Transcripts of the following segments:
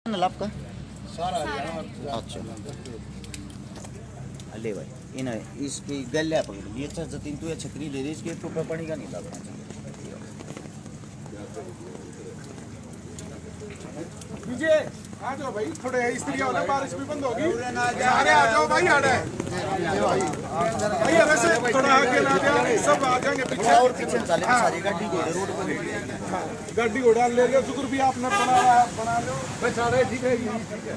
आपका सारा अच्छा ले भाई इन इसकी गले पकड़ ये अच्छा जतीन तू छतरी ले रही इसके टोपा पानी का नहीं लगना विजय आ जाओ भाई थोड़े स्त्री वाला बारिश भी बंद होगी अरे आ जाओ भाई आ रहे भाई वैसे थोड़ा आगे ना जाए सब आ जाएंगे पीछे और पीछे चले सारी गाड़ी को रोड पर गाड़ी उड़ा ले लो शुक्र भी आपने बना लो बस सारे ठीक है ठीक है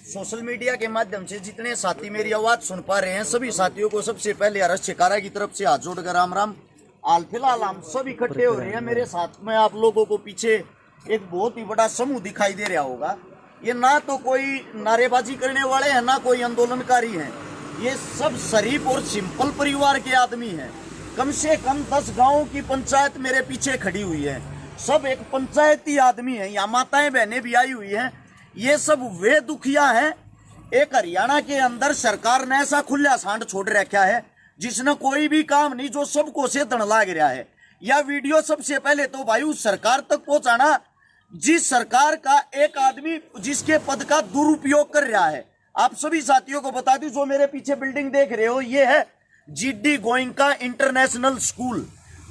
सोशल मीडिया के माध्यम से जितने साथी मेरी आवाज सुन पा रहे हैं सभी साथियों को सबसे पहले अरस शिकारा की तरफ से हाथ जोड़कर राम राम। हाल फिलहाल हम सब इकट्ठे हो रहे हैं। मेरे साथ में आप लोगों को पीछे एक बहुत ही बड़ा समूह दिखाई दे रहा होगा। ये ना तो कोई नारेबाजी करने वाले हैं ना कोई आंदोलनकारी हैं। ये सब शरीफ और सिंपल परिवार के आदमी हैं। कम से कम 10 गाँव की पंचायत मेरे पीछे खड़ी हुई है। सब एक पंचायती आदमी है। यहाँ माताएं बहनें भी आई हुई हैं। ये सब वे दुखिया हैं। एक हरियाणा के अंदर सरकार ने ऐसा खुला सांड छोड़ रखा है जिसने कोई भी काम नहीं, जो सबको से दण लाग रहा है। यह वीडियो सबसे पहले तो भाई उस सरकार तक पहुंचाना जिस सरकार का एक आदमी जिसके पद का दुरुपयोग कर रहा है। आप सभी साथियों को बता दूं, जो मेरे पीछे बिल्डिंग देख रहे हो ये है GD Goenka international school.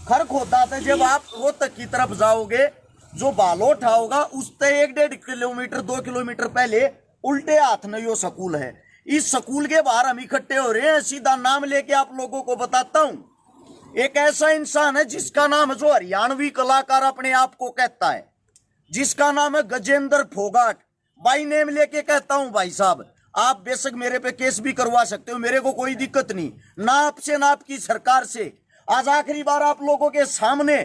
Kharkhoda से जब आप रोहतक की तरफ जाओगे, जो बालोटा होगा उससे 1-1.5 किलोमीटर 2 किलोमीटर पहले उल्टे हाथ में यो स्कूल है। इस स्कूल के बाहर हम इकट्ठे हो रहे हैं। सीधा नाम लेके आप लोगों को बताता हूं। एक ऐसा इंसान है जिसका नाम है, जो हरियाणवी कलाकार अपने आप को कहता है, जिसका नाम है गजेंद्र फोगाट। बाई नेम लेके कहता हूं भाई साहब, आप बेशक मेरे पे केस भी करवा सकते हो, मेरे को कोई दिक्कत नहीं, ना आपसे ना आपकी सरकार से। आज आखिरी बार आप लोगों के सामने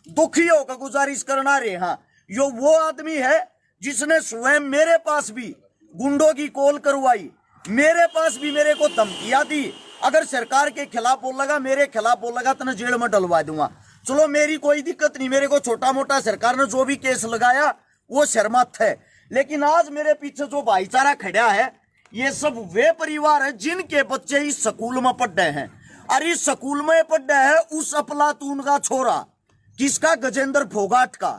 दुखी होकर गुजारिश करना रहे। हाँ, यो वो आदमी है जिसने स्वयं मेरे पास भी गुंडों की कॉल करवाई, मेरे पास भी मेरे को धमकियां दी। अगर सरकार के खिलाफ बोलेगा, मेरे खिलाफ बोलेगा तो जेल में डलवा दूंगा। चलो मेरी कोई दिक्कत नहीं, मेरे को छोटा मोटा सरकार ने जो भी केस लगाया वो शर्मत है। लेकिन आज मेरे पीछे जो भाईचारा खड़ा है, ये सब वे परिवार है जिनके बच्चे इस स्कूल में पढ़ रहे हैं। और इस स्कूल में पढ़ रहे है उस अफलातून का छोरा, किसका, गजेंद्र फोगाट का।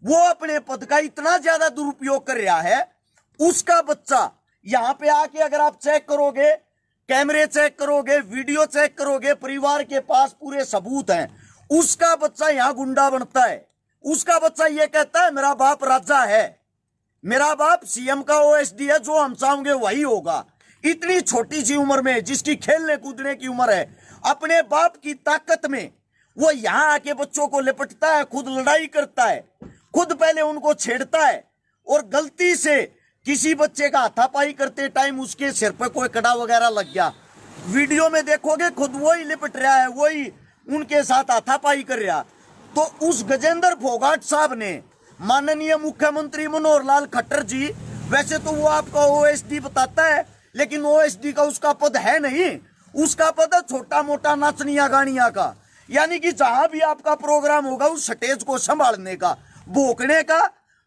वो अपने पद का इतना ज्यादा दुरुपयोग कर रहा है। उसका बच्चा यहाँ पे आके अगर आप चेक करोगे, कैमरे चेक करोगे, वीडियो चेक करोगे, परिवार के पास पूरे सबूत हैं। उसका बच्चा यहाँ गुंडा बनता है। उसका बच्चा ये कहता है मेरा बाप राजा है, मेरा बाप सीएम का ओएसडी है, जो हम चाहेंगे वही होगा। इतनी छोटी सी उम्र में, जिसकी खेलने कूदने की उम्र है, अपने बाप की ताकत में वो यहाँ आके बच्चों को लिपटता है, खुद लड़ाई करता है, खुद पहले उनको छेड़ता है। और गलती से किसी बच्चे का हाथापाई करते टाइम उसके सिर पर कोई कड़ा वगैरह लग गया, वीडियो में देखोगे खुद वही लिपट रहा है, वही उनके साथ हाथापाई कर रहा। तो उस गजेंद्र फोगाट साहब ने माननीय मुख्यमंत्री मनोहर लाल खट्टर जी, वैसे तो वो आपका ओएसडी बताता है, लेकिन ओएसडी का उसका पद है नहीं। उसका पद है छोटा मोटा नाचनिया गानिया का। यानी कि जहां भी आपका प्रोग्राम होगा उस स्टेज को संभालने का, भोंकने का,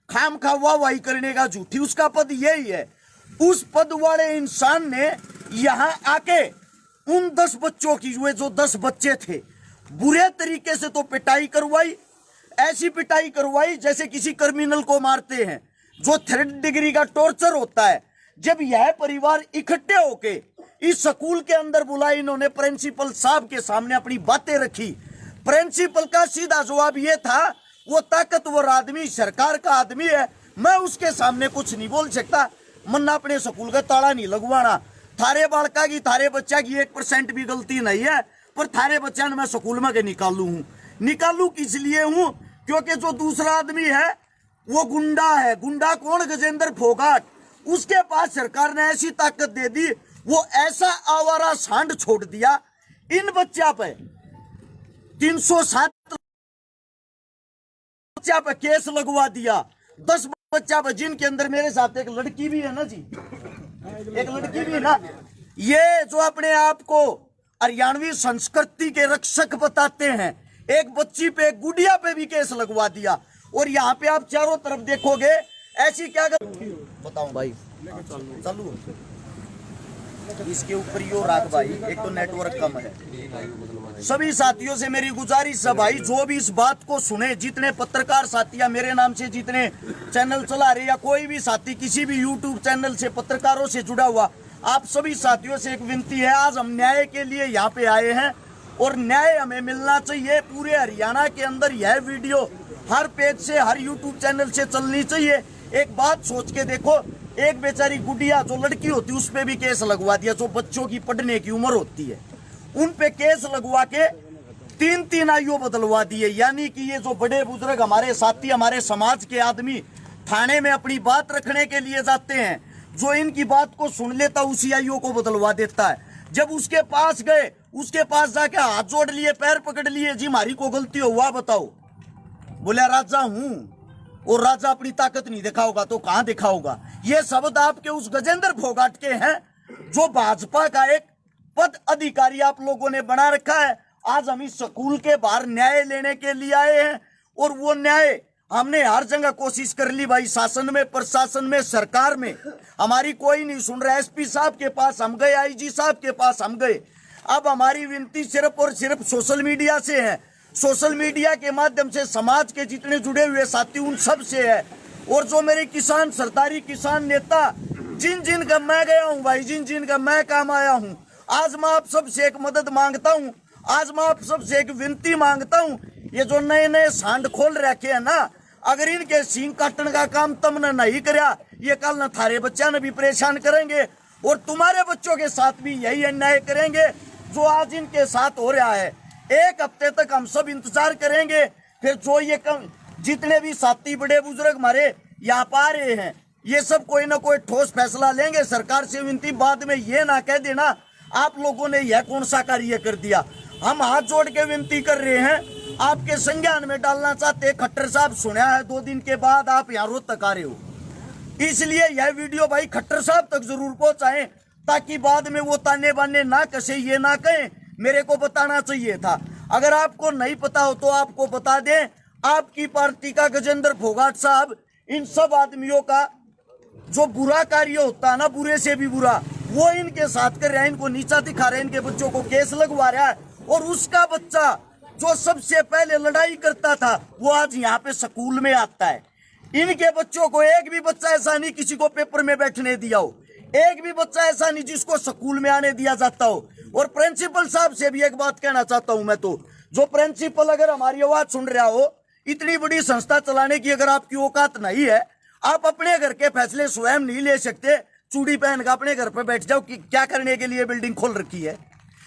खाम खा वाही करने का, झूठी, उसका पद यही है। उस पद वाले इंसान ने यहाँ आके उन 10 बच्चों की, वे जो 10 बच्चे थे, बुरे तरीके से तो पिटाई करवाई। ऐसी पिटाई करवाई जैसे किसी क्रिमिनल को मारते हैं, जो 3rd डिग्री का टॉर्चर होता है। जब यह परिवार इकट्ठे होके इस स्कूल के अंदर बुलाए, इन्होंने प्रिंसिपल साहब के सामने अपनी बातें रखी। प्रिंसिपल का सीधा जवाब ये था, वो ताकतवर आदमी सरकार का आदमी है, मैं उसके सामने कुछ नहीं बोल सकता, मन्ना अपने स्कूल का ताला नहीं लगवाना। थारे बालका की, थारे बच्चा की 1% भी गलती नहीं है, पर थारे बच्चा ने मैं स्कूल में के निकालू हूँ। निकालू किस लिए हूँ? क्योंकि जो दूसरा आदमी है वो गुंडा है। गुंडा कौन? गजेंद्र फोगाट। उसके पास सरकार ने ऐसी ताकत दे दी, वो ऐसा आवारा सांड छोड़ दिया। इन बच्चा पे 307 बच्चा पे केस लगवा दिया, 10 बच्चा पे, जिनके अंदर मेरे साथ एक लड़की भी है ना जी। एक लड़की भी ना, ये जो अपने आप को हरियाणवी संस्कृति के रक्षक बताते हैं, एक बच्ची पे, एक गुड़िया पे भी केस लगवा दिया। और यहाँ पे आप चारों तरफ देखोगे ऐसी क्या बताऊं भाई, चलू इसके ऊपर यो राख भाई, एक तो नेटवर्क कम है। सभी साथियों से मेरी गुजारिश है भाई, जो भी इस बात को सुने, जितने पत्रकार साथी मेरे नाम से जितने चैनल चला रहे या कोई भी साथी किसी भी यूट्यूब चैनल से पत्रकारों से जुड़ा हुआ, आप सभी साथियों से एक विनती है, आज हम न्याय के लिए यहाँ पे आए हैं और न्याय हमें मिलना चाहिए। पूरे हरियाणा के अंदर यह वीडियो हर पेज से, हर यूट्यूब चैनल से चलनी चाहिए। एक बात सोच के देखो, एक बेचारी गुड़िया जो लड़की होती है उस पे भी केस लगवा दिया, जो बच्चों की पढ़ने की उम्र होती है उन पे केस लगवा के 3-3 आयु बदलवा दिए। यानी कि ये जो बड़े बुजुर्ग हमारे साथी, हमारे समाज के आदमी थाने में अपनी बात रखने के लिए जाते हैं, जो इनकी बात को सुन लेता उसी आयु को बदलवा देता है। जब उसके पास गए, उसके पास जाके हाथ जोड़ लिए, पैर पकड़ लिए, जी हमारी को गलती हुआ बताओ, बोले राजा हूं, और राजा अपनी ताकत नहीं दिखाओगा तो कहां दिखाओगा। ये शब्द आपके उस गजेंद्र फोगाट के हैं जो भाजपा का एक पद अधिकारी आप लोगों ने बना रखा है। आज हम इस स्कूल के बाहर न्याय लेने के लिए आए हैं और वो न्याय हमने हर जगह कोशिश कर ली भाई, शासन में, प्रशासन में, सरकार में, हमारी कोई नहीं सुन रहा। एसपी साहब के पास हम गए, आईजी साहब के पास हम गए। अब हमारी विनती सिर्फ और सिर्फ सोशल मीडिया से है, सोशल मीडिया के माध्यम से समाज के जितने जुड़े हुए साथी उन सब से है। और जो मेरे किसान, सरदारी किसान नेता, जिन जिन का मैं गया हूं भाई, जिन जिन का मैं काम आया हूं, आज मैं आप सबसे एक मदद मांगता हूं, आज मैं आप सबसे एक विनती मांगता हूं। ये जो नए नए सांड खोल रखे हैं ना, अगर इनके सींग काटने का काम तुमने नहीं कराया, ये कल न थारे बच्चा ने भी परेशान करेंगे और तुम्हारे बच्चों के साथ भी यही अन्याय करेंगे जो आज इनके साथ हो रहा है। एक हफ्ते तक हम सब इंतजार करेंगे, फिर जो ये जितने भी साथी बड़े बुजुर्ग हमारे यहाँ पा रहे हैं, ये सब कोई ना कोई ठोस फैसला लेंगे। सरकार से विनती, बाद में ये ना कह देना आप लोगों ने यह कौन सा कार्य कर दिया। हम हाथ जोड़ के विनती कर रहे हैं, आपके संज्ञान में डालना चाहते। खट्टर साहब सुना है 2 दिन के बाद आप यहाँ रोज तक आ रहे हो, इसलिए यह वीडियो भाई खट्टर साहब तक जरूर पहुंचाएं, ताकि बाद में वो ताने बाने ना कसे, ये ना कहें मेरे को बताना चाहिए था। अगर आपको नहीं पता हो तो आपको बता दें, आपकी पार्टी का गजेंद्र फोगाट साहब इन सब आदमियों का जो बुरा कार्य होता है ना, बुरे से भी बुरा, वो इनके साथ कर रहा है, इनको नीचा दिखा रहा है, इनके बच्चों को केस लगवा रहा है। और उसका बच्चा जो सबसे पहले लड़ाई करता था वो आज यहाँ पे स्कूल में आता है। इनके बच्चों को एक भी बच्चा ऐसा नहीं किसी को पेपर में बैठने दिया हो, एक भी बच्चा ऐसा नहीं जिसको स्कूल में आने दिया जाता हो। और प्रिंसिपल साहब से भी एक बात कहना चाहता हूं मैं, तो जो प्रिंसिपल अगर हमारी आवाज सुन रहा हो, इतनी बड़ी संस्था चलाने की अगर आपकी औकात नहीं है, आप अपने घर के फैसले स्वयं नहीं ले सकते, चूड़ी पहन कर अपने घर पर बैठ जाओ कि क्या करने के लिए बिल्डिंग खोल रखी है।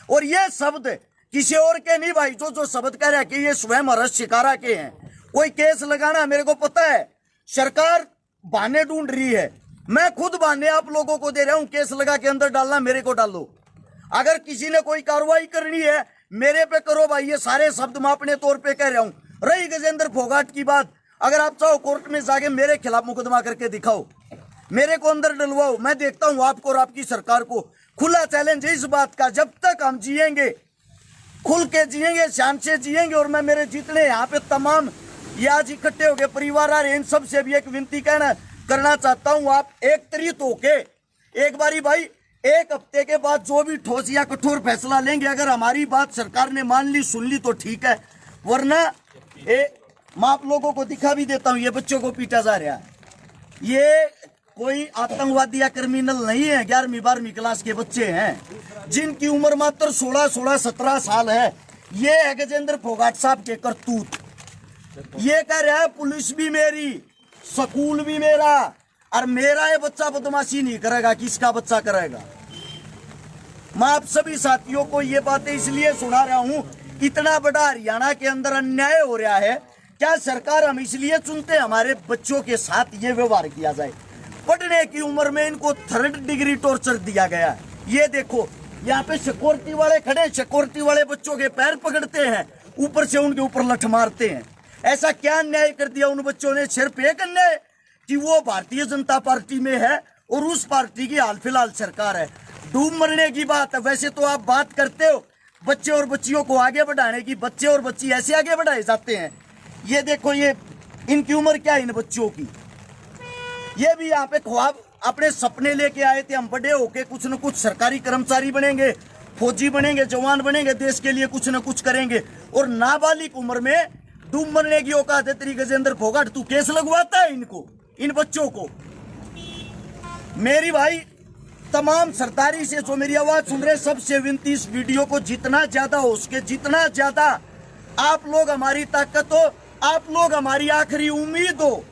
और ये शब्द किसी और के नहीं भाई, जो शब्द कह रहा है कि ये स्वयं हर्ष शिकारा के हैं। कोई केस लगाना, मेरे को पता है सरकार बहाने ढूंढ रही है, मैं खुद बहाने आप लोगों को दे रहा हूं। केस लगा के अंदर डालना, मेरे को डालो। अगर किसी ने कोई कार्रवाई करनी है मेरे पे करो भाई, ये सारे शब्द मैं अपने तौर पे कह रहा हूं। रही गजेंद्र फोगाट की बात, अगर आप चाहो कोर्ट में जाके मेरे खिलाफ मुकदमा करके दिखाओ, मेरे को अंदर डलवाओ, मैं देखता हूं आपको और आपकी सरकार को। खुला चैलेंज है इस बात का, जब तक हम जिएंगे, खुल के जिएंगे, शान से जिएंगे। और मैं मेरे जितने यहाँ पे तमाम ये आज इकट्ठे हो गए परिवार आ रहे हैं, इन सब से भी एक विनती करना चाहता हूँ, आप एक तरीत होके एक बारी भाई, एक हफ्ते के बाद जो भी ठोस या कठोर फैसला लेंगे, अगर हमारी बात सरकार ने मान ली, सुन ली तो ठीक है, वरना मैं आप लोगों को दिखा भी देता हूँ, ये बच्चों को पीटा जा रहा है। ये कोई आतंकवादी या क्रिमिनल नहीं है, 11वीं 12वीं क्लास के बच्चे हैं जिनकी उम्र मात्र 16, 17 साल है। ये है गजेंद्र फोगाट साहब के करतूत। ये कह रहा है पुलिस भी मेरी, स्कूल भी मेरा, और मेरा ये बच्चा बदमाशी नहीं करेगा, किसका बच्चा करेगा। मैं आप सभी साथियों को ये बातें इसलिए सुना रहा हूं, इतना बड़ा हरियाणा के अंदर अन्याय हो रहा है। क्या सरकार हम इसलिए चुनते हमारे बच्चों के साथ ये व्यवहार किया जाए? पढ़ने की उम्र में इनको 3rd डिग्री टॉर्चर दिया गया है। ये देखो यहाँ पे सिक्योरिटी वाले खड़े, सिक्योरिटी वाले बच्चों के पैर पकड़ते हैं, ऊपर से उनके ऊपर लठ मारते हैं। ऐसा क्या अन्याय कर दिया उन बच्चों ने? सिर्फ एक अन्याय कि वो भारतीय जनता पार्टी में है और उस पार्टी की हाल फिलहाल सरकार है। डूब मरने की बात है। वैसे तो आप बात करते हो बच्चे और बच्चियों को आगे बढ़ाने की, बच्चे और बच्ची ऐसे आगे बढ़ाए जाते हैं। ये देखो, ये इनकी उम्र क्या है इन बच्चों की। ये भी यहाँ पे ख्वाब अपने सपने लेके आए थे, हम बड़े होके कुछ न कुछ सरकारी कर्मचारी बनेंगे, फौजी बनेंगे, जवान बनेंगे, देश के लिए कुछ न कुछ करेंगे। और नाबालिग उम्र में डूब मरने की औकात है तेरी गजेंद्र फोगाट। तू केस लगवाता है इनको, इन बच्चों को। मेरी भाई तमाम सरदारी से जो मेरी आवाज सुन रहे सबसे विनती, इस वीडियो को जितना ज्यादा हो सके, जितना ज्यादा आप लोग हमारी ताकत हो, आप लोग हमारी आखिरी उम्मीद हो।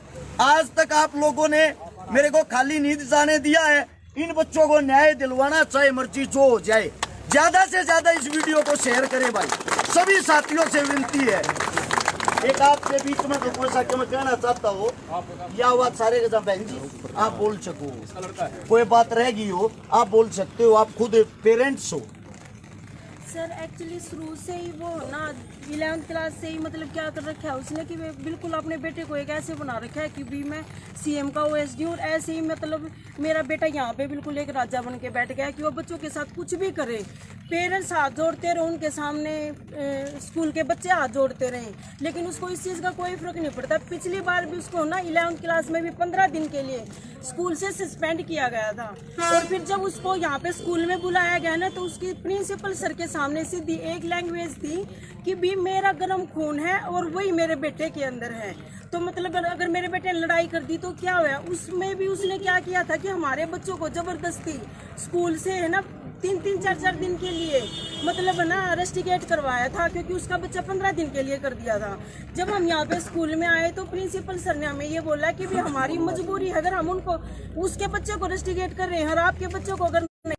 आज तक आप लोगों ने मेरे को खाली नींद जाने दिया है। इन बच्चों को न्याय दिलवाना, चाहे मर्जी जो हो जाए। ज्यादा से ज्यादा इस वीडियो को शेयर करें भाई, सभी साथियों से विनती है। एक आपके बीच में तो कोई सा मैं कहना चाहता हो, या आवाज सारे के साथ बहन जी आप बोल सको, कोई बात रह गई हो आप बोल सकते हो, आप खुद पेरेंट्स हो। सर एक्चुअली शुरू से ही वो ना 11th क्लास से ही मतलब क्या कर रखा है उसने कि बिल्कुल अपने बेटे को एक ऐसे बना रखा है कि भी मैं सीएम का ओएसडी हूँ। और ऐसे ही मतलब मेरा बेटा यहाँ पे बिल्कुल एक राजा बन के बैठ गया कि वो बच्चों के साथ कुछ भी करे। पेरेंट्स हाथ जोड़ते रहे उनके सामने, स्कूल के बच्चे हाथ जोड़ते रहे, लेकिन उसको इस चीज़ का कोई फर्क नहीं पड़ता। पिछली बार भी उसको ना 11th क्लास में भी 15 दिन के लिए स्कूल से सस्पेंड किया गया था। और फिर जब उसको यहाँ पे स्कूल में बुलाया गया ना, तो उसकी प्रिंसिपल सर के सामने सीधी एक लैंग्वेज थी कि भी मेरा गर्म खून है और वही मेरे बेटे के अंदर है। तो मतलब अगर मेरे बेटे ने लड़ाई कर दी तो क्या हुआ। उसमें भी उसने क्या किया था कि हमारे बच्चों को जबरदस्ती स्कूल से है ना 3-3, 4-4 दिन के लिए मतलब है ना रस्टिकेट करवाया था, क्योंकि उसका बच्चा 15 दिन के लिए कर दिया था। जब हम यहाँ पे स्कूल में आए तो प्रिंसिपल सर ने हमें ये बोला कि भी हमारी मजबूरी है, अगर हम उनको उसके बच्चे को रस्टिकेट कर रहे हैं और आपके बच्चों को अगर नहीं,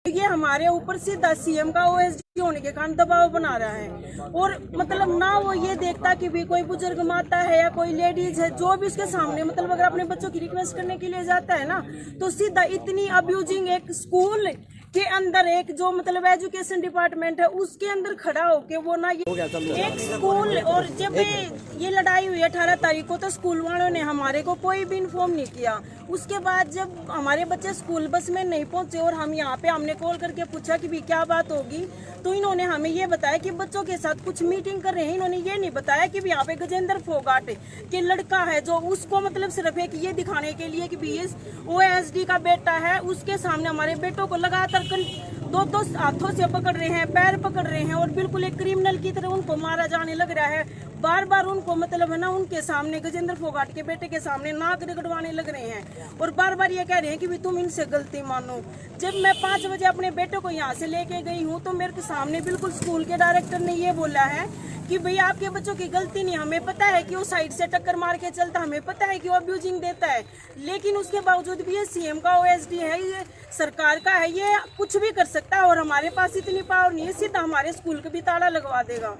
ये हमारे ऊपर सीधा सीएम का ओएसडी होने के कारण दबाव बना रहा है। और मतलब ना वो ये देखता कि भी कोई बुजुर्ग माता है या कोई लेडीज है जो भी उसके सामने मतलब अगर अपने बच्चों की रिक्वेस्ट करने के लिए जाता है ना, तो सीधा इतनी अब्यूजिंग एक स्कूल के अंदर एक जो मतलब एजुकेशन डिपार्टमेंट है उसके अंदर खड़ा होके वो ना ये एक स्कूल। और जब ये लड़ाई हुई 18 तारीख को तो स्कूल वालों ने हमारे को कोई भी इन्फॉर्म नहीं किया। उसके बाद जब हमारे बच्चे स्कूल बस में नहीं पहुंचे और हम यहाँ पे हमने कॉल करके पूछा कि भी क्या बात होगी, तो इन्होंने हमें ये बताया कि बच्चों के साथ कुछ मीटिंग कर रहे हैं। इन्होंने ये नहीं बताया कि यहाँ पे गजेंद्र फोगाट के लड़का है जो उसको मतलब सिर्फ एक ये दिखाने के लिए कि भी ये ओएसडी का बेटा है, उसके सामने हमारे बेटों को लगातार 2 हाथों से पकड़ रहे हैं, पैर पकड़ रहे हैं और बिल्कुल एक क्रिमिनल की तरह उनको मारा जाने लग रहा है। बार बार उनको मतलब है ना उनके सामने गजेंद्र फोगाट के बेटे के सामने नाक रगड़वाने लग रहे हैं और बार बार ये कह रहे हैं कि भी तुम इनसे गलती मानो। जब मैं 5 बजे अपने बेटे को यहाँ से लेके गई हूँ तो मेरे सामने बिल्कुल स्कूल के डायरेक्टर ने ये बोला है कि भैया आपके बच्चों की गलती नहीं, हमें पता है कि वो साइड से टक्कर मार के चलता, हमें पता है कि वो अब्यूजिंग देता है, लेकिन उसके बावजूद भी ये सीएम का ओएसडी है, ये सरकार का है, ये कुछ भी कर सकता है और हमारे पास इतनी पावर नहीं है, सीधा हमारे स्कूल को भी ताला लगवा देगा।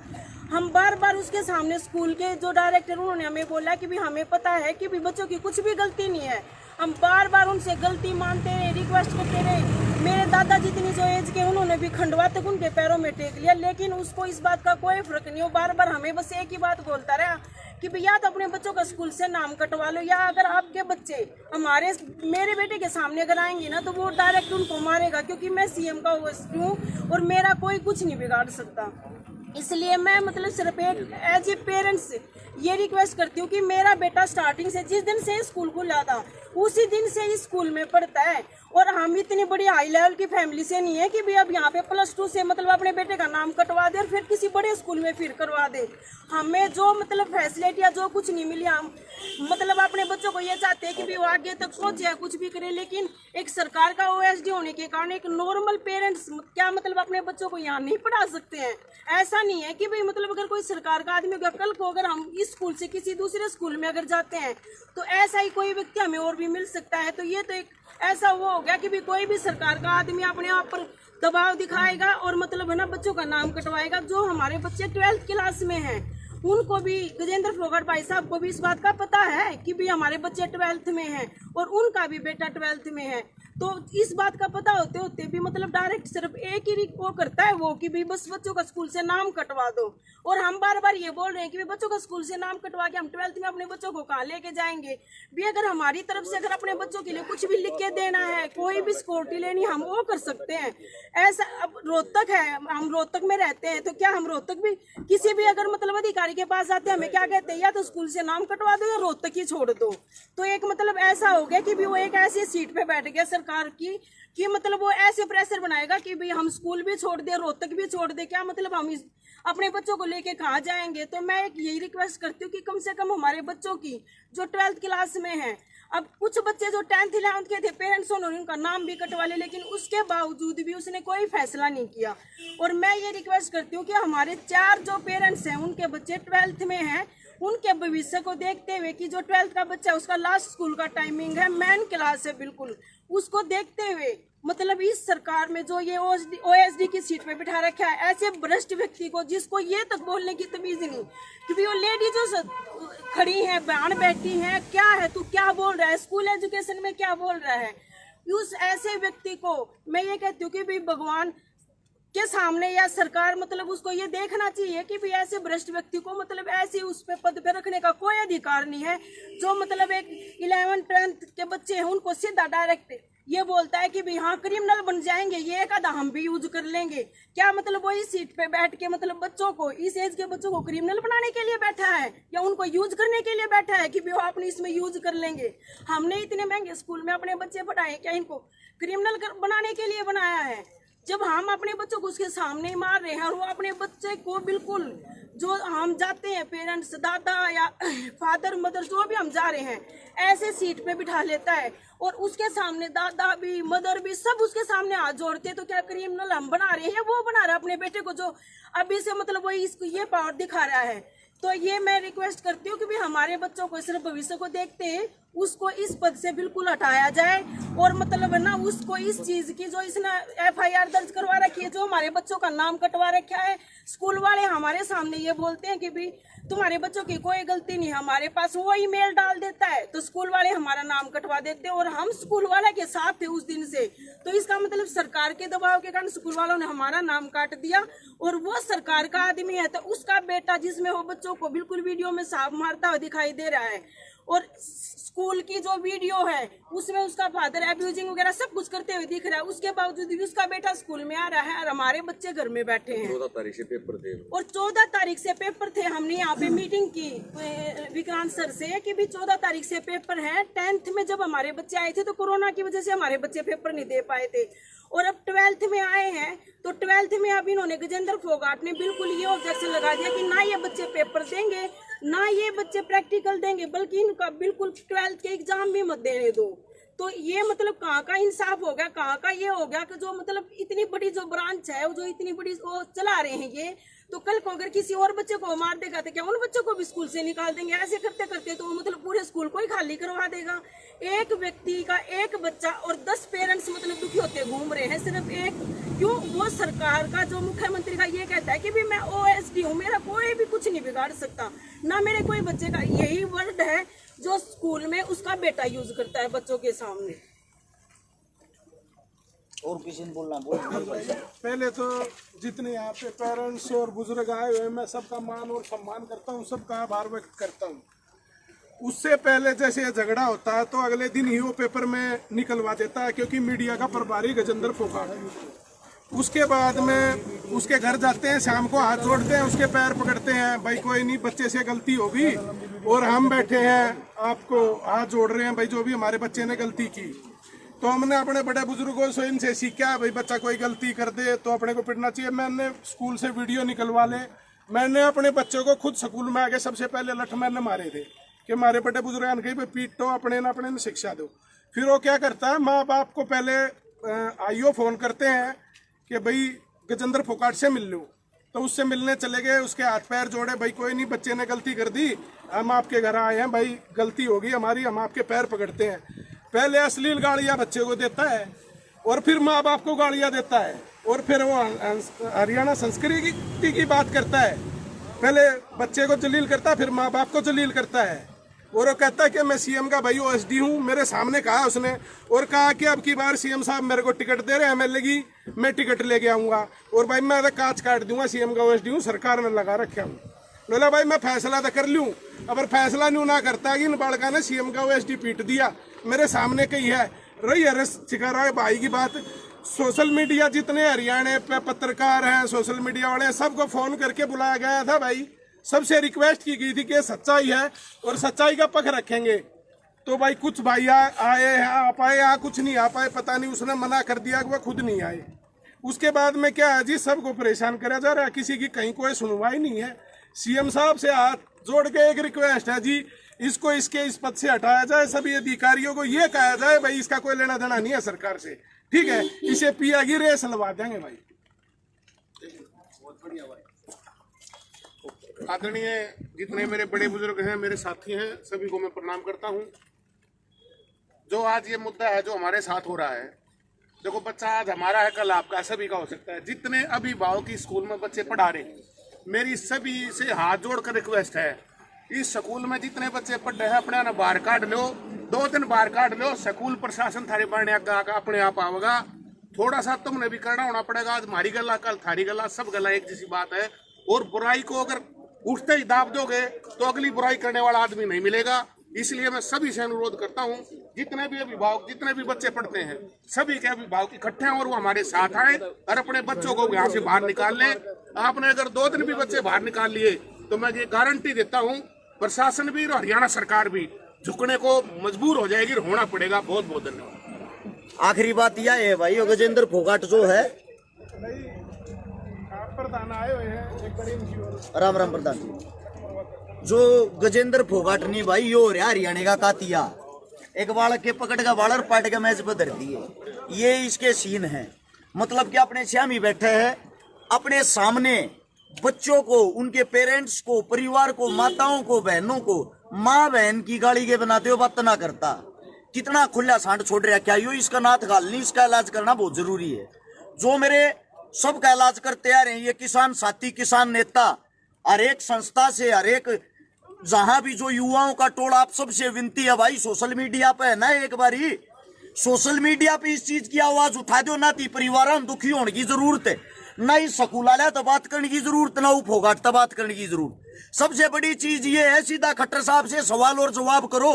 हम बार बार उसके सामने स्कूल के जो डायरेक्टर उन्होंने हमें बोला कि भी हमें पता है कि भी बच्चों की कुछ भी गलती नहीं है। हम बार बार उनसे गलती मानते रहे, रिक्वेस्ट करते रहे। मेरे दादा जितनी जो एज के उन्होंने भी खंडवा तक उनके पैरों में टेक लिया, लेकिन उसको इस बात का कोई फर्क नहीं हो। बार बार हमें बस एक ही बात बोलता रहा कि भैया तो अपने बच्चों का स्कूल से नाम कटवा लो, या अगर आपके बच्चे मेरे बेटे के सामने अगर आएंगे ना तो वो डायरेक्ट उनको मारेगा, क्योंकि मैं सीएम का ओएसडी हूँ और मेरा कोई कुछ नहीं बिगाड़ सकता। इसलिए मैं मतलब सिर्फ एक एज ए पेरेंट्स ये रिक्वेस्ट करती हूँ कि मेरा बेटा स्टार्टिंग से जिस दिन से स्कूल खुला था उसी दिन से ही स्कूल में पढ़ता है और हम इतनी बड़ी हाई लेवल की फैमिली से नहीं है कि भी अब यहाँ पे +2 से मतलब अपने बेटे का नाम कटवा दे और फिर किसी बड़े स्कूल में फिर करवा दे। हमें जो मतलब फैसिलिटी या जो कुछ नहीं मिली, हम मतलब अपने बच्चों को ये चाहते हैं कि भी वो आगे तक पहुंचे, कुछ भी करे, लेकिन एक सरकार का ओएसडी होने के कारण एक नॉर्मल पेरेंट्स क्या मतलब अपने बच्चों को यहाँ नहीं पढ़ा सकते हैं। ऐसा नहीं है कि भाई मतलब अगर कोई सरकार का आदमी होगा, कल को अगर हम इस स्कूल से किसी दूसरे स्कूल में अगर जाते हैं तो ऐसा ही कोई व्यक्ति हमें और भी मिल सकता है। तो ये तो एक ऐसा वो हो गया कि भी कोई भी सरकार का आदमी अपने आप पर दबाव दिखाएगा और मतलब है ना बच्चों का नाम कटवाएगा। जो हमारे बच्चे 12th क्लास में हैं उनको भी गजेंद्र फोगाट भाई साहब को भी इस बात का पता है कि भी हमारे बच्चे 12th में हैं और उनका भी बेटा 12th में है। तो इस बात का पता होते होते भी मतलब डायरेक्ट सिर्फ एक ही वो करता है वो कि भी बस बच्चों का स्कूल से नाम कटवा दो। और हम बार बार ये बोल रहे हैं कि भी बच्चों का स्कूल से नाम कटवा के हम 12th में अपने बच्चों को कहाँ लेके जाएंगे। भी अगर हमारी तरफ से अगर अपने बच्चों के लिए कुछ भी लिख के देना है, कोई भी सिक्योरिटी लेनी, हम वो कर सकते हैं। ऐसा अब रोहतक है, हम रोहतक में रहते हैं, तो क्या हम रोहतक भी किसी भी अगर मतलब अधिकारी के पास आते हैं, हमें क्या कहते हैं, या तो स्कूल से नाम कटवा दो या रोहतक ही छोड़ दो। तो एक मतलब ऐसा हो गया कि भी वो एक ऐसी सीट पे बैठ गया सरकार की कि मतलब वो ऐसे प्रेशर बनाएगा कि भाई हम स्कूल भी छोड़ दे, रोहतक भी छोड़ दे, क्या मतलब हम अपने बच्चों को लेके कहाँ जाएंगे। तो मैं एक यही रिक्वेस्ट करती हूँ कि कम से कम हमारे बच्चों की जो 12th क्लास में है, अब कुछ बच्चे जो 10th 11th के थे, पेरेंट्स उन्होंने उनका नाम भी कटवा ले, लेकिन उसके बावजूद भी उसने कोई फैसला नहीं किया। और मैं ये रिक्वेस्ट करती हूँ कि हमारे 4 जो पेरेंट्स हैं उनके बच्चे 12th में हैं, उनके भविष्य को देखते हुए कि जो 12th का बच्चा है उसका लास्ट स्कूल का टाइमिंग है, मेन क्लास है, बिल्कुल उसको देखते हुए मतलब इस सरकार में जो ये OSD की सीट पे बिठा रखा है ऐसे भ्रष्ट व्यक्ति को, जिसको ये तक बोलने की तमीज नहीं, क्योंकि वो लेडी जो खड़ी है, बहन बैठी है, क्या है तू क्या बोल रहा है, स्कूल एजुकेशन में क्या बोल रहा है। उस ऐसे व्यक्ति को मैं ये कहती हूँ कि भाई भगवान के सामने या सरकार मतलब उसको ये देखना चाहिए कि भी ऐसे भ्रष्ट व्यक्ति को मतलब ऐसे उस पे पद पे रखने का कोई अधिकार नहीं है। जो मतलब एक 11th 12th के बच्चे हैं उनको सीधा डायरेक्ट ये बोलता है कि भी हाँ क्रिमिनल बन जाएंगे, ये एक आधा हम भी यूज कर लेंगे। क्या मतलब वो इस सीट पे बैठ के मतलब बच्चों को, इस एज के बच्चों को क्रिमिनल बनाने के लिए बैठा है या उनको यूज करने के लिए बैठा है कि भी वो अपने इसमें यूज कर लेंगे। हमने इतने महंगे स्कूल में अपने बच्चे पढ़ाए, क्या इनको क्रिमिनल बनाने के लिए बनाया है? जब हम अपने बच्चों को उसके सामने ही मार रहे हैं और वो अपने बच्चे को बिल्कुल जो हम जाते हैं पेरेंट्स, दादा या फादर मदर जो भी हम जा रहे हैं, ऐसे सीट पे बिठा लेता है और उसके सामने दादा भी मदर भी सब उसके सामने हाथ जोड़ते हैं। तो क्या क्रिमिनल हम बना रहे हैं? वो बना रहा है अपने बेटे को जो अभी से मतलब वही इसको ये पावर दिखा रहा है। तो ये मैं रिक्वेस्ट करती हूँ कि भी हमारे बच्चों को सिर्फ भविष्य को देखते हैं उसको इस पद से बिल्कुल हटाया जाए और मतलब ना उसको इस चीज की जो इसने FIR दर्ज करवा रखी है, जो हमारे बच्चों का नाम कटवा रखा है। स्कूल वाले हमारे सामने ये बोलते हैं कि भी तुम्हारे बच्चों की कोई गलती नहीं, हमारे पास वो ईमेल डाल देता है तो स्कूल वाले हमारा नाम कटवा देते हैं और हम स्कूल वाले के साथ थे उस दिन से। तो इसका मतलब सरकार के दबाव के कारण स्कूल वालों ने हमारा नाम काट दिया और वो सरकार का आदमी है तो उसका बेटा जिसमें वो बच्चों को बिल्कुल वीडियो में साफ मारता हुआ दिखाई दे रहा है और स्कूल की जो वीडियो है उसमें उसका फादर एब्यूजिंग वगैरह सब कुछ करते हुए दिख रहा है, उसके बावजूद भी उसका बेटा स्कूल में आ रहा है और हमारे बच्चे घर में बैठे हैं। 14 तारीख से पेपर थे और 14 तारीख से पेपर थे। हमने यहाँ पे मीटिंग की विक्रांत सर से कि भी 14 तारीख से पेपर है। 10th में जब हमारे बच्चे आए थे तो कोरोना की वजह से हमारे बच्चे पेपर नहीं दे पाए थे और अब 12th में आए हैं तो 12th में अब इन्होंने गजेंद्र फोगाट ने बिल्कुल ये ऑब्जेक्शन लगा दिया कि ना ये बच्चे पेपर देंगे ना ये बच्चे प्रैक्टिकल देंगे, बल्कि इनका बिल्कुल 12th के एग्जाम भी मत देने दो। तो ये मतलब कहाँ का इंसाफ हो गया, कहाँ का ये हो गया कि जो मतलब इतनी बड़ी जो ब्रांच है जो इतनी बड़ी वो चला रहे हैं ये, तो कल को अगर किसी और बच्चे को मार देगा तो क्या उन बच्चों को भी स्कूल से निकाल देंगे? ऐसे करते करते तो मतलब पूरे स्कूल को ही खाली करवा देगा। एक व्यक्ति का एक बच्चा और 10 पेरेंट्स मतलब दुखी होते घूम रहे हैं सिर्फ एक, क्यों? वो सरकार का जो मुख्यमंत्री का ये कहता है कि भी मैं OSD हूँ, मेरा कोई भी कुछ नहीं बिगाड़ सकता, ना मेरे कोई बच्चे का, यही वर्ड है जो स्कूल में उसका बेटा यूज करता है बच्चों के सामने। और किसी ने बोलना बोल। पहले तो जितने यहाँ पे पेरेंट्स और बुजुर्ग आए हुए मैं सबका मान और सम्मान करता हूँ, सबका आभार व्यक्त करता हूँ। उससे पहले जैसे झगड़ा होता है तो अगले दिन ही वो पेपर में निकलवा देता है क्योंकि मीडिया का प्रभारी गजेंद्र फोगाट है। उसके बाद में उसके घर जाते हैं, शाम को हाथ जोड़ते हैं, उसके पैर पकड़ते हैं, भाई कोई नहीं बच्चे से गलती होगी और हम बैठे हैं आपको हाथ जोड़ रहे हैं भाई जो भी हमारे बच्चे ने गलती की। तो हमने अपने बड़े बुजुर्गों से इनसे सीखा भाई बच्चा कोई गलती कर दे तो अपने को पिटना चाहिए। मैंने स्कूल से वीडियो निकलवा ले, मैंने अपने बच्चों को खुद स्कूल में आके सबसे पहले लठ मैंने मारे थे कि हमारे बड़े बुजुर्ग ने कही भाई पीटो अपने न शिक्षा दो। फिर वो क्या करता है, माँ बाप को पहले आईओ फोन करते हैं कि भाई गजेंद्र फोगाट से मिल लो, तो उससे मिलने चले गए, उसके हाथ पैर जोड़े, भाई कोई नहीं बच्चे ने गलती कर दी, हम आपके घर आए हैं, भाई गलती होगी हमारी, हम आपके पैर पकड़ते हैं। पहले अश्लील गालियाँ बच्चे को देता है और फिर माँ बाप को गालियाँ देता है और फिर वो हरियाणा संस्कृति की बात करता है। पहले बच्चे को जलील करता है फिर माँ बाप को जलील करता है और वो कहता है कि मैं सीएम का भाई ओएसडी हूँ, मेरे सामने कहा उसने, और कहा कि अब की बार सीएम साहब मेरे को टिकट दे रहे हैं एमएलए की, मैं टिकट लेके आऊंगा और भाई मैं कांच काट दूंगा, सीएम का ओएसडी हूँ, सरकार ने लगा रखा हूँ। बोला भाई मैं फैसला तो कर लूँ, अगर फैसला नहीं ना करता कि इन बालका ने सीएम का ओएसडी पीट दिया, मेरे सामने कही है रही अरेस्ट छिका भाई की बात। सोशल मीडिया जितने हरियाणा पे पत्रकार हैं, सोशल मीडिया वाले हैं, सबको फोन करके बुलाया गया था भाई, सबसे रिक्वेस्ट की गई थी कि सच्चाई है और सच्चाई का पक्ष रखेंगे। तो भाई कुछ भाई आए हैं, आ पाए, या कुछ नहीं आ पाए, पता नहीं, उसने मना कर दिया कि वह खुद नहीं आए। उसके बाद में क्या है जी, सबको परेशान करा जा रहा है, किसी की कहीं कोई सुनवाई नहीं है। सीएम साहब से हाथ जोड़ के एक रिक्वेस्ट है जी, इसको इसके इस पद से हटाया जाए, सभी अधिकारियों को ये कहा जाए भाई इसका कोई लेना देना नहीं है सरकार से, ठीक है, इसे पिया की रेस लगा देंगे भाई। आदरणीय जितने मेरे बड़े बुजुर्ग हैं, मेरे साथी हैं, सभी को मैं प्रणाम करता हूं। जो आज ये मुद्दा है जो हमारे साथ हो रहा है, देखो बच्चा आज हमारा है, कल आपका, सभी का हो सकता है। जितने अभिभावक की स्कूल में बच्चे पढ़ा रहे हैं, मेरी सभी से हाथ जोड़कर रिक्वेस्ट है, इस स्कूल में जितने बच्चे पढ़ रहे हैं अपने ना बाहर काट लो, 2 दिन बाहर काट लो, स्कूल प्रशासन थारे बढ़ने अपने आप आवेगा। थोड़ा सा तुमने भी करना होना पड़ेगा, आज हमारी गला कल थारी गला, सब गला एक जैसी बात है। और बुराई को अगर उठते ही दाब दोगे तो अगली बुराई करने वाला आदमी नहीं मिलेगा। इसलिए मैं सभी से अनुरोध करता हूं, जितने भी अभिभावक, जितने भी बच्चे पढ़ते हैं, सभी के अभिभावक इकट्ठे हैं और वो हमारे साथ आए और अपने बच्चों को यहाँ से बाहर निकाल लें। आपने अगर 2 दिन भी बच्चे बाहर निकाल लिए तो मैं ये गारंटी देता हूँ, प्रशासन भी और हरियाणा सरकार भी झुकने को मजबूर हो जाएगी, होना पड़ेगा। बहुत बहुत धन्यवाद। आखिरी बात यह है भाई, गजेंद्र फोगाट जो है, प्रधान आए हुए हैं, एक बड़ी राम राम प्रधान जी, जो गजेंद्र फोगाट नहीं भाई, यो रहा हरियाणा का कातिया, एक बालक के पकड़ का बालर पाट का मैच बदल दिए, ये इसके सीन है। मतलब कि अपने श्यामी बैठे हैं, अपने सामने बच्चों को, उनके पेरेंट्स को, परिवार को, माताओं को, बहनों को, माँ बहन की गाड़ी के बनाते हो बात ना करता। कितना खुला सांड छोड़ रहा, क्या यो इसका नाथ गाल नहीं, इसका इलाज करना बहुत जरूरी है। जो मेरे सबका इलाज करते आ रहे हैं, ये किसान साथी, किसान नेता, हर एक संस्था से, हर एक जहां भी जो युवाओं का टोला, आप सबसे विनती है भाई, सोशल मीडिया पे है ना, एक बारी सोशल मीडिया पे इस चीज की आवाज उठा दो ना, ती परिवार दुखी होने की जरूरत है ना, इस स्कूल वाले तो बात करने की जरूरत ना, फोगाट तो बात करने की जरूरत। सबसे बड़ी चीज ये है, सीधा खट्टर साहब से सवाल और जवाब करो।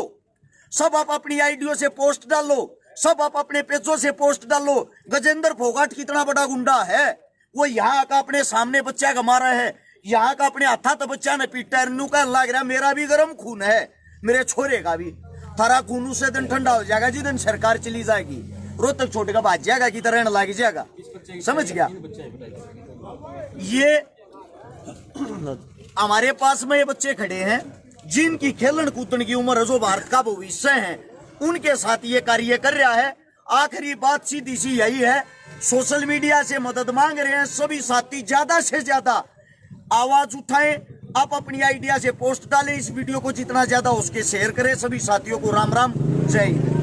सब आप अपनी आईडियो से पोस्ट डालो, सब आप अपने पेजों से पोस्ट डालो। गजेंद्र फोगाट कितना बड़ा गुंडा है, वो यहाँ का अपने सामने बच्चा का मारा है, यहाँ का अपने हाथा तो बच्चा ने पीटा, नू का लग रहा मेरा भी गर्म खून है, मेरे छोरे का भी, थारा खून उसे दिन ठंडा हो जाएगा जिस सरकार चली जाएगी, रोहतक छोटे का भाज जाएगा की तरह लग जाएगा, समझ गया। ये हमारे पास में ये बच्चे खड़े हैं जिनकी खेलन कूदन की उम्र है, जो भारत का भविष्य है, उनके साथ ये कार्य कर रहा है। आखिरी बात सीधी सी यही है, सोशल मीडिया से मदद मांग रहे हैं सभी साथी, ज्यादा से ज्यादा आवाज उठाएं, आप अपनी आइडिया से पोस्ट डालें, इस वीडियो को जितना ज्यादा हो सके शेयर करें। सभी साथियों को राम राम, जय हिंद।